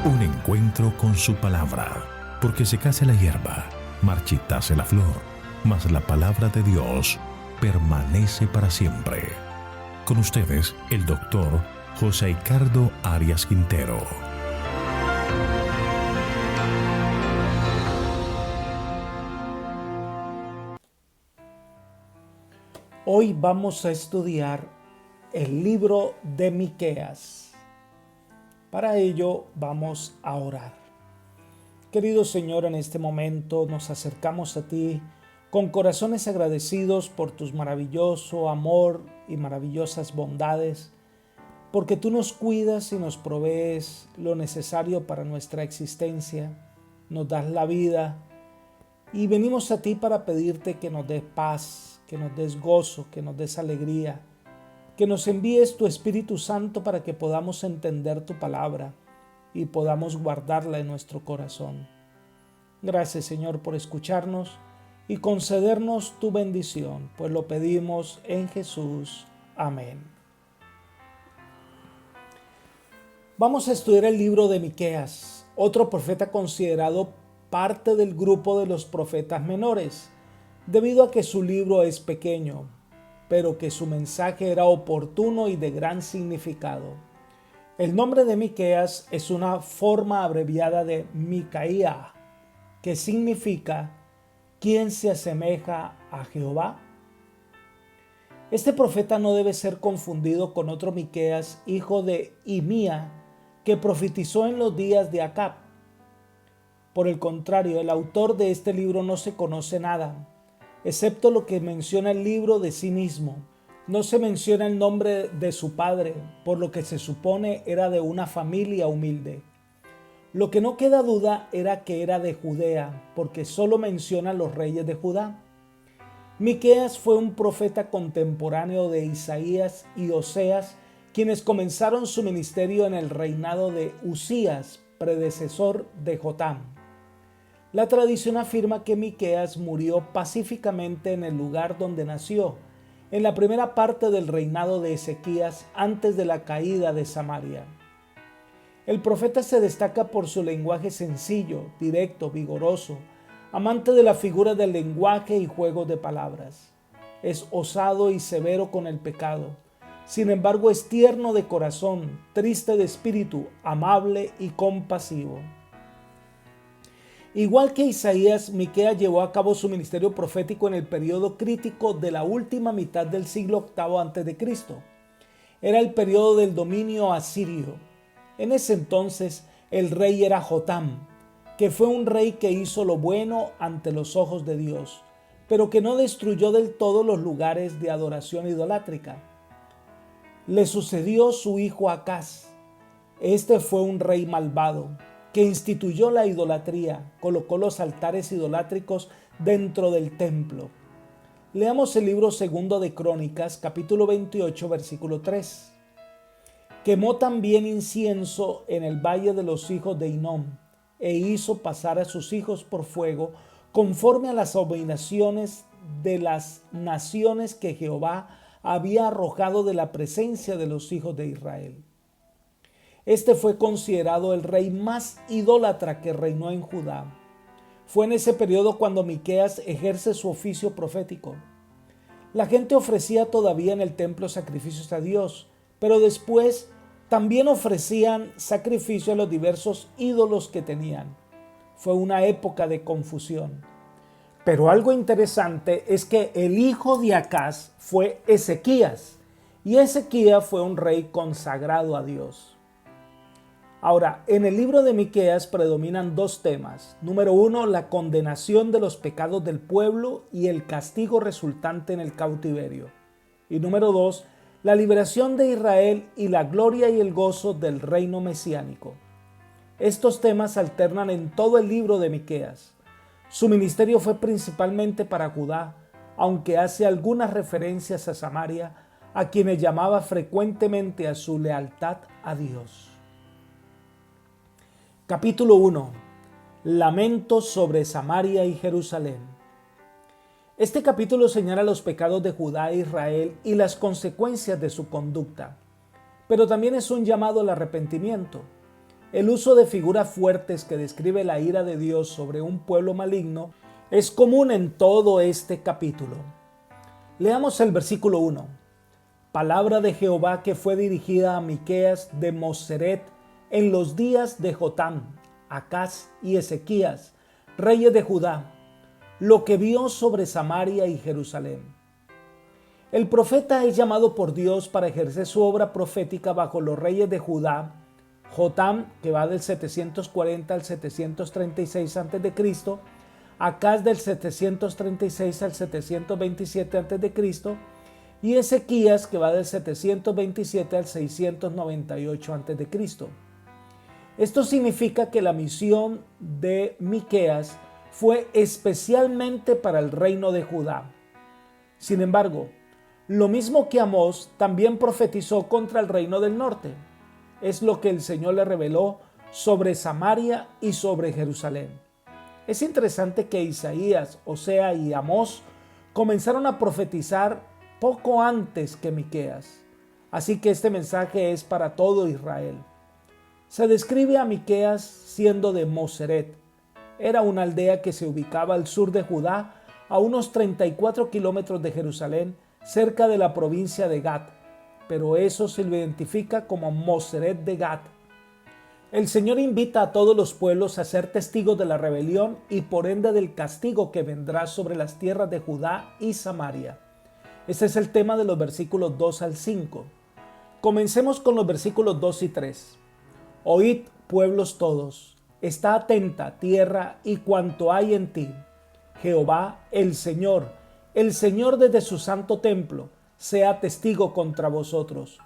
Un encuentro con su palabra, porque secase la hierba, marchitase la flor, mas la palabra de Dios permanece para siempre. Con ustedes, el doctor José Ricardo Arias Quintero. Hoy vamos a estudiar el libro de Miqueas. Para ello vamos a orar. Querido Señor, en este momento nos acercamos a ti con corazones agradecidos por tu maravilloso amor y maravillosas bondades, porque tú nos cuidas y nos provees lo necesario para nuestra existencia, nos das la vida y venimos a ti para pedirte que nos des paz, que nos des gozo, que nos des alegría, que nos envíes tu Espíritu Santo para que podamos entender tu palabra y podamos guardarla en nuestro corazón. Gracias, Señor, por escucharnos y concedernos tu bendición, pues lo pedimos en Jesús. Amén. Vamos a estudiar el libro de Miqueas, otro profeta considerado parte del grupo de los profetas menores, debido a que su libro es pequeño, pero que su mensaje era oportuno y de gran significado. El nombre de Miqueas es una forma abreviada de Micaía, que significa ¿quién se asemeja a Jehová? Este profeta no debe ser confundido con otro Miqueas, hijo de Imía, que profetizó en los días de Acab. Por el contrario, el autor de este libro no se conoce nada, excepto lo que menciona el libro de sí mismo. No se menciona el nombre de su padre, por lo que se supone era de una familia humilde. Lo que no queda duda era que era de Judea, porque solo menciona los reyes de Judá. Miqueas fue un profeta contemporáneo de Isaías y Oseas, quienes comenzaron su ministerio en el reinado de Usías, predecesor de Jotam. La tradición afirma que Miqueas murió pacíficamente en el lugar donde nació, en la primera parte del reinado de Ezequías antes de la caída de Samaria. El profeta se destaca por su lenguaje sencillo, directo, vigoroso, amante de la figura del lenguaje y juego de palabras. Es osado y severo con el pecado. Sin embargo, es tierno de corazón, triste de espíritu, amable y compasivo. Igual que Isaías, Miqueas llevó a cabo su ministerio profético en el periodo crítico de la última mitad del siglo VIII a.C. Era el periodo del dominio asirio. En ese entonces, el rey era Jotam, que fue un rey que hizo lo bueno ante los ojos de Dios, pero que no destruyó del todo los lugares de adoración idolátrica. Le sucedió su hijo Acaz. Este fue un rey malvado, que instituyó la idolatría, colocó los altares idolátricos dentro del templo. Leamos el libro segundo de Crónicas, capítulo 28, versículo 3. Quemó también incienso en el valle de los hijos de Hinnom, e hizo pasar a sus hijos por fuego, conforme a las abominaciones de las naciones que Jehová había arrojado de la presencia de los hijos de Israel. Este fue considerado el rey más idólatra que reinó en Judá. Fue en ese periodo cuando Miqueas ejerce su oficio profético. La gente ofrecía todavía en el templo sacrificios a Dios, pero después también ofrecían sacrificio a los diversos ídolos que tenían. Fue una época de confusión. Pero algo interesante es que el hijo de Acaz fue Ezequías, y Ezequías fue un rey consagrado a Dios. Ahora, en el libro de Miqueas predominan dos temas. Número uno, la condenación de los pecados del pueblo y el castigo resultante en el cautiverio. Y número dos, la liberación de Israel y la gloria y el gozo del reino mesiánico. Estos temas alternan en todo el libro de Miqueas. Su ministerio fue principalmente para Judá, aunque hace algunas referencias a Samaria, a quienes llamaba frecuentemente a su lealtad a Dios. Capítulo 1. Lamentos sobre Samaria y Jerusalén. Este capítulo señala los pecados de Judá e Israel y las consecuencias de su conducta, pero también es un llamado al arrepentimiento. El uso de figuras fuertes que describe la ira de Dios sobre un pueblo maligno es común en todo este capítulo. Leamos el versículo 1. Palabra de Jehová que fue dirigida a Miqueas de Moseret en los días de Jotam, Acaz y Ezequías, reyes de Judá, lo que vio sobre Samaria y Jerusalén. El profeta es llamado por Dios para ejercer su obra profética bajo los reyes de Judá, Jotam, que va del 740 al 736 a.C., Acaz del 736 al 727 a.C., y Ezequías, que va del 727 al 698 a.C. Esto significa que la misión de Miqueas fue especialmente para el reino de Judá. Sin embargo, lo mismo que Amós también profetizó contra el reino del norte. Es lo que el Señor le reveló sobre Samaria y sobre Jerusalén. Es interesante que Isaías, Osea y Amós comenzaron a profetizar poco antes que Miqueas. Así que este mensaje es para todo Israel. Se describe a Miqueas siendo de Moseret. Era una aldea que se ubicaba al sur de Judá, a unos 34 kilómetros de Jerusalén, cerca de la provincia de Gat, pero eso se lo identifica como Moseret de Gat. El Señor invita a todos los pueblos a ser testigos de la rebelión y por ende del castigo que vendrá sobre las tierras de Judá y Samaria. Este es el tema de los versículos 2 al 5. Comencemos con los versículos 2 y 3. Oíd, pueblos todos, está atenta tierra y cuanto hay en ti. Jehová, el Señor desde su santo templo, sea testigo contra vosotros.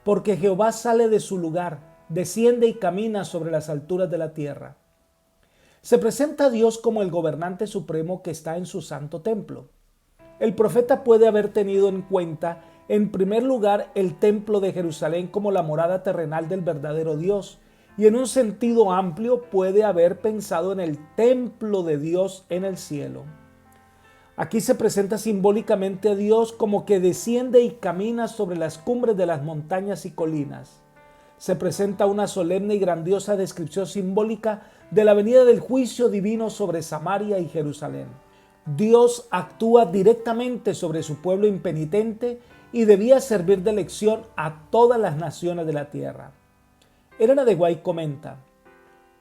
Porque Jehová sale de su lugar, desciende y camina sobre las alturas de la tierra. Se presenta a Dios como el gobernante supremo que está en su santo templo. El profeta puede haber tenido en cuenta, en primer lugar, el templo de Jerusalén como la morada terrenal del verdadero Dios, y en un sentido amplio puede haber pensado en el templo de Dios en el cielo. Aquí se presenta simbólicamente a Dios como que desciende y camina sobre las cumbres de las montañas y colinas. Se presenta una solemne y grandiosa descripción simbólica de la venida del juicio divino sobre Samaria y Jerusalén. Dios actúa directamente sobre su pueblo impenitente y debía servir de lección a todas las naciones de la tierra. Elena de White comenta: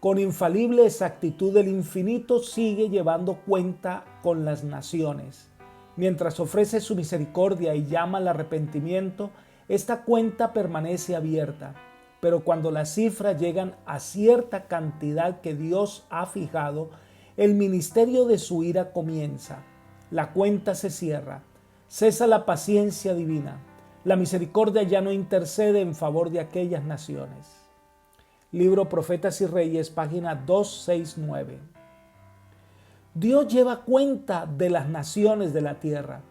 con infalible exactitud el infinito sigue llevando cuenta con las naciones. Mientras ofrece su misericordia y llama al arrepentimiento, esta cuenta permanece abierta. Pero cuando las cifras llegan a cierta cantidad que Dios ha fijado, el ministerio de su ira comienza. La cuenta se cierra. Cesa la paciencia divina. La misericordia ya no intercede en favor de aquellas naciones. Libro Profetas y Reyes, página 269. Dios lleva cuenta de las naciones de la tierra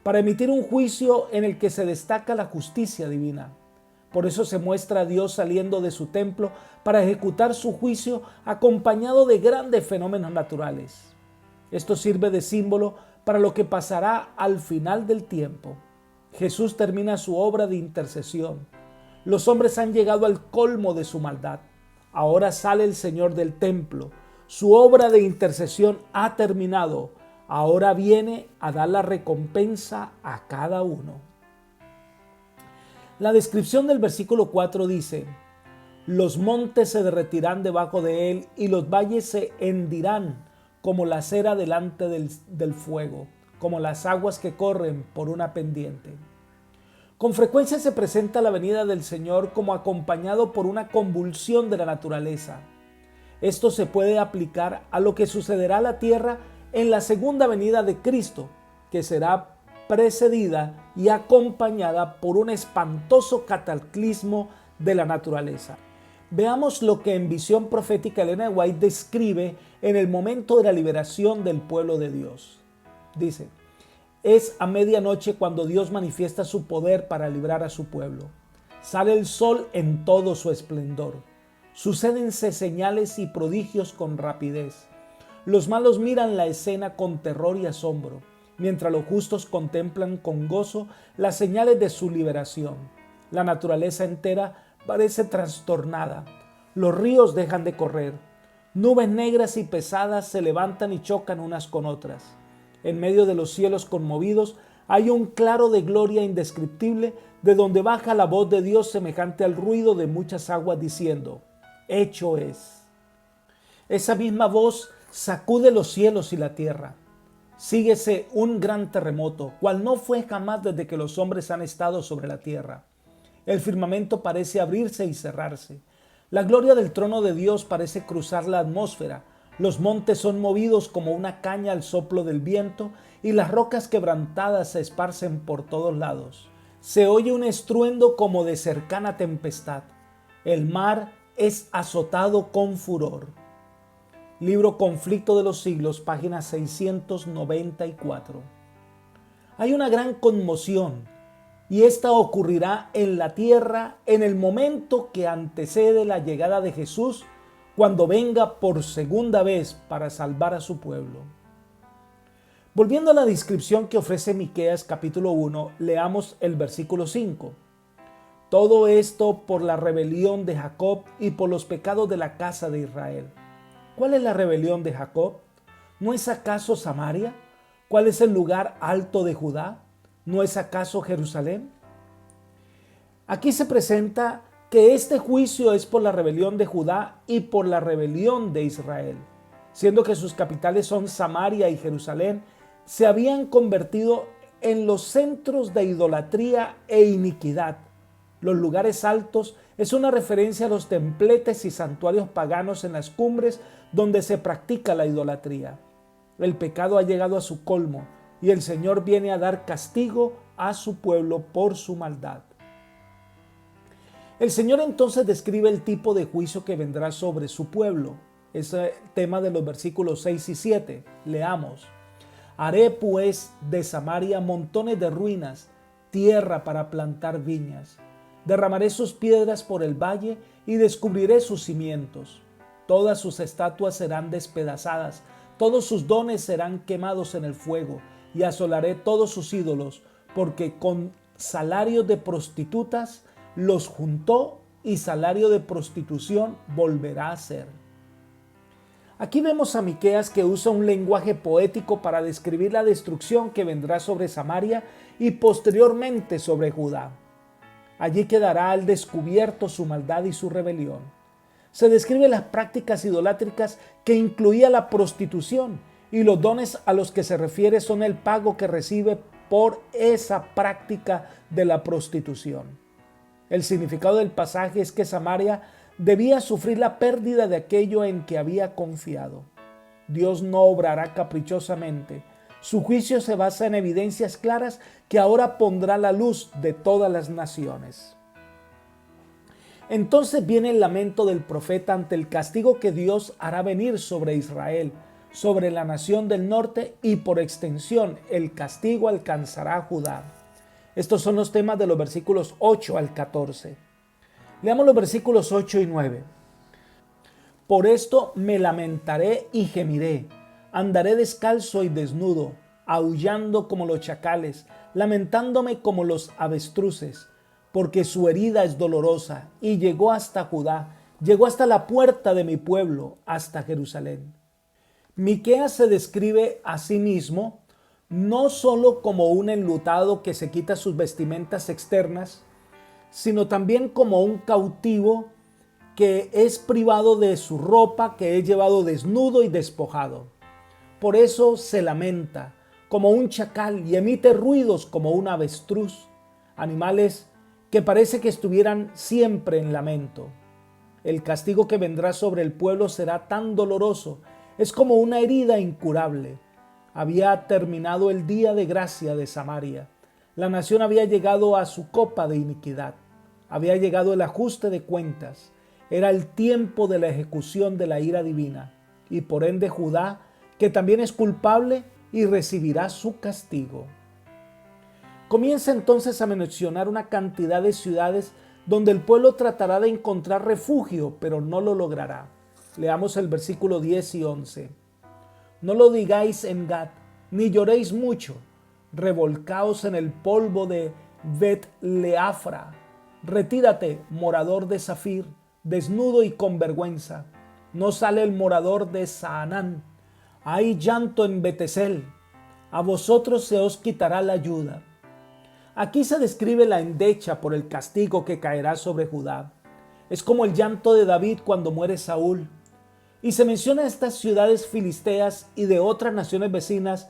para emitir un juicio en el que se destaca la justicia divina. Por eso se muestra a Dios saliendo de su templo para ejecutar su juicio acompañado de grandes fenómenos naturales. Esto sirve de símbolo para lo que pasará al final del tiempo. Jesús termina su obra de intercesión. Los hombres han llegado al colmo de su maldad. Ahora sale el Señor del templo. Su obra de intercesión ha terminado. Ahora viene a dar la recompensa a cada uno. La descripción del versículo 4 dice: los montes se derretirán debajo de él y los valles se hendirán como la cera delante del fuego, como las aguas que corren por una pendiente. Con frecuencia se presenta la venida del Señor como acompañado por una convulsión de la naturaleza. Esto se puede aplicar a lo que sucederá a la tierra en la segunda venida de Cristo, que será precedida y acompañada por un espantoso cataclismo de la naturaleza. Veamos lo que en visión profética Elena de White describe en el momento de la liberación del pueblo de Dios. Dice: es a medianoche cuando Dios manifiesta su poder para librar a su pueblo. Sale el sol en todo su esplendor. Sucédense señales y prodigios con rapidez. Los malos miran la escena con terror y asombro, mientras los justos contemplan con gozo las señales de su liberación. La naturaleza entera parece trastornada. Los ríos dejan de correr. Nubes negras y pesadas se levantan y chocan unas con otras. En medio de los cielos conmovidos hay un claro de gloria indescriptible, de donde baja la voz de Dios semejante al ruido de muchas aguas diciendo: hecho es. Esa misma voz sacude los cielos y la tierra. Síguese un gran terremoto, cual no fue jamás desde que los hombres han estado sobre la tierra. El firmamento parece abrirse y cerrarse. La gloria del trono de Dios parece cruzar la atmósfera. Los montes son movidos como una caña al soplo del viento y las rocas quebrantadas se esparcen por todos lados. Se oye un estruendo como de cercana tempestad. El mar es azotado con furor. Libro Conflicto de los Siglos, página 694. Hay una gran conmoción y esta ocurrirá en la tierra en el momento que antecede la llegada de Jesús, cuando venga por segunda vez para salvar a su pueblo. Volviendo a la descripción que ofrece Miqueas capítulo 1, leamos el versículo 5. Todo esto por la rebelión de Jacob y por los pecados de la casa de Israel. ¿Cuál es la rebelión de Jacob? ¿No es acaso Samaria? ¿Cuál es el lugar alto de Judá? ¿No es acaso Jerusalén? Aquí se presenta que este juicio es por la rebelión de Judá y por la rebelión de Israel, siendo que sus capitales son Samaria y Jerusalén, se habían convertido en los centros de idolatría e iniquidad. Los lugares altos es una referencia a los templetes y santuarios paganos en las cumbres donde se practica la idolatría. El pecado ha llegado a su colmo y el Señor viene a dar castigo a su pueblo por su maldad. El Señor entonces describe el tipo de juicio que vendrá sobre su pueblo. Es el tema de los versículos 6 y 7. Leamos. Haré pues de Samaria montones de ruinas, tierra para plantar viñas. Derramaré sus piedras por el valle y descubriré sus cimientos. Todas sus estatuas serán despedazadas, todos sus dones serán quemados en el fuego, y asolaré todos sus ídolos, porque con salario de prostitutas los juntó y salario de prostitución volverá a ser. Aquí vemos a Miqueas que usa un lenguaje poético para describir la destrucción que vendrá sobre Samaria y posteriormente sobre Judá. Allí quedará al descubierto su maldad y su rebelión. Se describe las prácticas idolátricas que incluía la prostitución, y los dones a los que se refiere son el pago que recibe por esa práctica de la prostitución. El significado del pasaje es que Samaria debía sufrir la pérdida de aquello en que había confiado. Dios no obrará caprichosamente. Su juicio se basa en evidencias claras que ahora pondrá la luz de todas las naciones. Entonces viene el lamento del profeta ante el castigo que Dios hará venir sobre Israel, sobre la nación del norte, y por extensión el castigo alcanzará a Judá. Estos son los temas de los versículos 8 al 14. Leamos los versículos 8 y 9. Por esto me lamentaré y gemiré, andaré descalzo y desnudo, aullando como los chacales, lamentándome como los avestruces, porque su herida es dolorosa y llegó hasta Judá, llegó hasta la puerta de mi pueblo, hasta Jerusalén. Miqueas se describe a sí mismo no solo como un enlutado que se quita sus vestimentas externas, sino también como un cautivo que es privado de su ropa, que es llevado desnudo y despojado. Por eso se lamenta como un chacal y emite ruidos como un avestruz, animales que parece que estuvieran siempre en lamento. El castigo que vendrá sobre el pueblo será tan doloroso, es como una herida incurable. Había terminado el día de gracia de Samaria. La nación había llegado a su copa de iniquidad. Había llegado el ajuste de cuentas. Era el tiempo de la ejecución de la ira divina. Y por ende Judá, que también es culpable y recibirá su castigo. Comienza entonces a mencionar una cantidad de ciudades donde el pueblo tratará de encontrar refugio, pero no lo logrará. Leamos el versículo 10 y 11. No lo digáis en Gad, ni lloréis mucho. Revolcaos en el polvo de Bet-Leafra. Retírate, morador de Zafir, desnudo y con vergüenza. No sale el morador de Saanán. Hay llanto en Betesel. A vosotros se os quitará la ayuda. Aquí se describe la endecha por el castigo que caerá sobre Judá. Es como el llanto de David cuando muere Saúl. Y se menciona estas ciudades filisteas y de otras naciones vecinas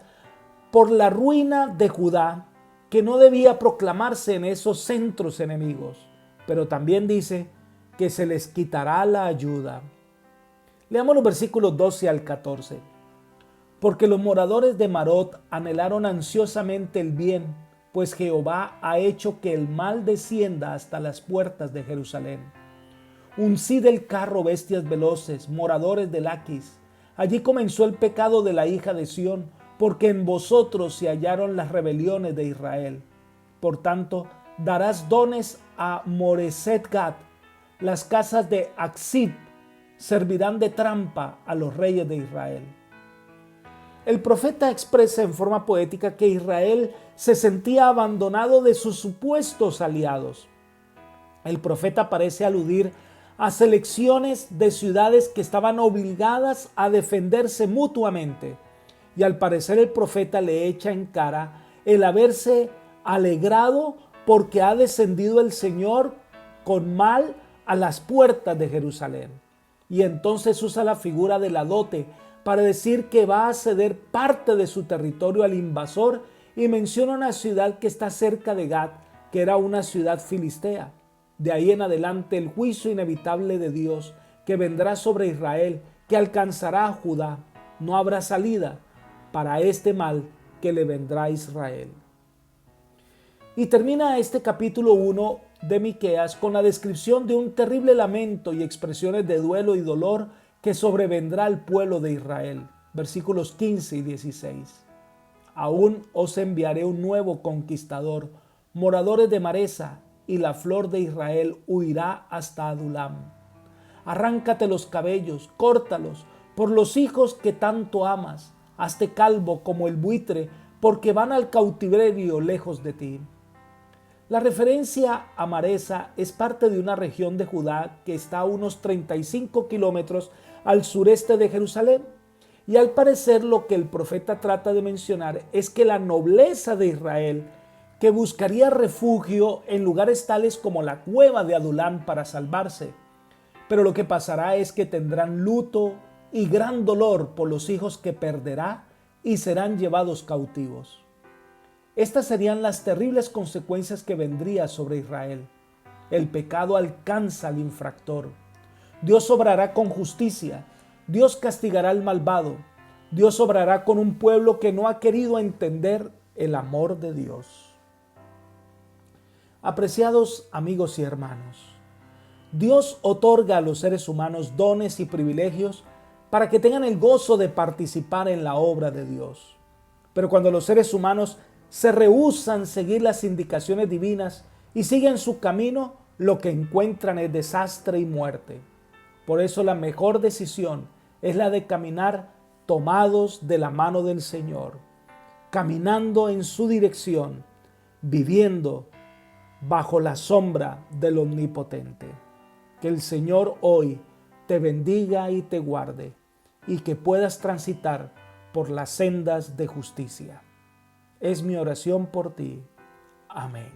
por la ruina de Judá, que no debía proclamarse en esos centros enemigos. Pero también dice que se les quitará la ayuda. Leamos los versículos 12 al 14. Porque los moradores de Marot anhelaron ansiosamente el bien, pues Jehová ha hecho que el mal descienda hasta las puertas de Jerusalén. Uncid el carro, bestias veloces, moradores de Laquis. Allí comenzó el pecado de la hija de Sión, porque en vosotros se hallaron las rebeliones de Israel. Por tanto, darás dones a Moreset Gat. Las casas de Axib servirán de trampa a los reyes de Israel. El profeta expresa en forma poética que Israel se sentía abandonado de sus supuestos aliados. El profeta parece aludir a selecciones de ciudades que estaban obligadas a defenderse mutuamente. Y al parecer el profeta le echa en cara el haberse alegrado porque ha descendido el Señor con mal a las puertas de Jerusalén. Y entonces usa la figura de la dote para decir que va a ceder parte de su territorio al invasor y menciona una ciudad que está cerca de Gat, que era una ciudad filistea. De ahí en adelante el juicio inevitable de Dios que vendrá sobre Israel, que alcanzará a Judá. No habrá salida para este mal que le vendrá a Israel. Y termina este capítulo 1 de Miqueas con la descripción de un terrible lamento y expresiones de duelo y dolor que sobrevendrá al pueblo de Israel. Versículos 15 y 16. Aún os enviaré un nuevo conquistador, moradores de Maresa, y la flor de Israel huirá hasta Adulam. Arráncate los cabellos, córtalos, por los hijos que tanto amas. Hazte calvo como el buitre, porque van al cautiverio lejos de ti. La referencia a Maresa es parte de una región de Judá que está a unos 35 kilómetros al sureste de Jerusalén. Y al parecer lo que el profeta trata de mencionar es que la nobleza de Israel, que buscaría refugio en lugares tales como la cueva de Adulam para salvarse. Pero lo que pasará es que tendrán luto y gran dolor por los hijos que perderá y serán llevados cautivos. Estas serían las terribles consecuencias que vendría sobre Israel. El pecado alcanza al infractor. Dios obrará con justicia. Dios castigará al malvado. Dios obrará con un pueblo que no ha querido entender el amor de Dios. Apreciados amigos y hermanos, Dios otorga a los seres humanos dones y privilegios para que tengan el gozo de participar en la obra de Dios. Pero cuando los seres humanos se rehúsan seguir las indicaciones divinas y siguen su camino, lo que encuentran es desastre y muerte. Por eso la mejor decisión es la de caminar tomados de la mano del Señor, caminando en su dirección, viviendo bajo la sombra del Omnipotente. Que el Señor hoy te bendiga y te guarde, y que puedas transitar por las sendas de justicia. Es mi oración por ti. Amén.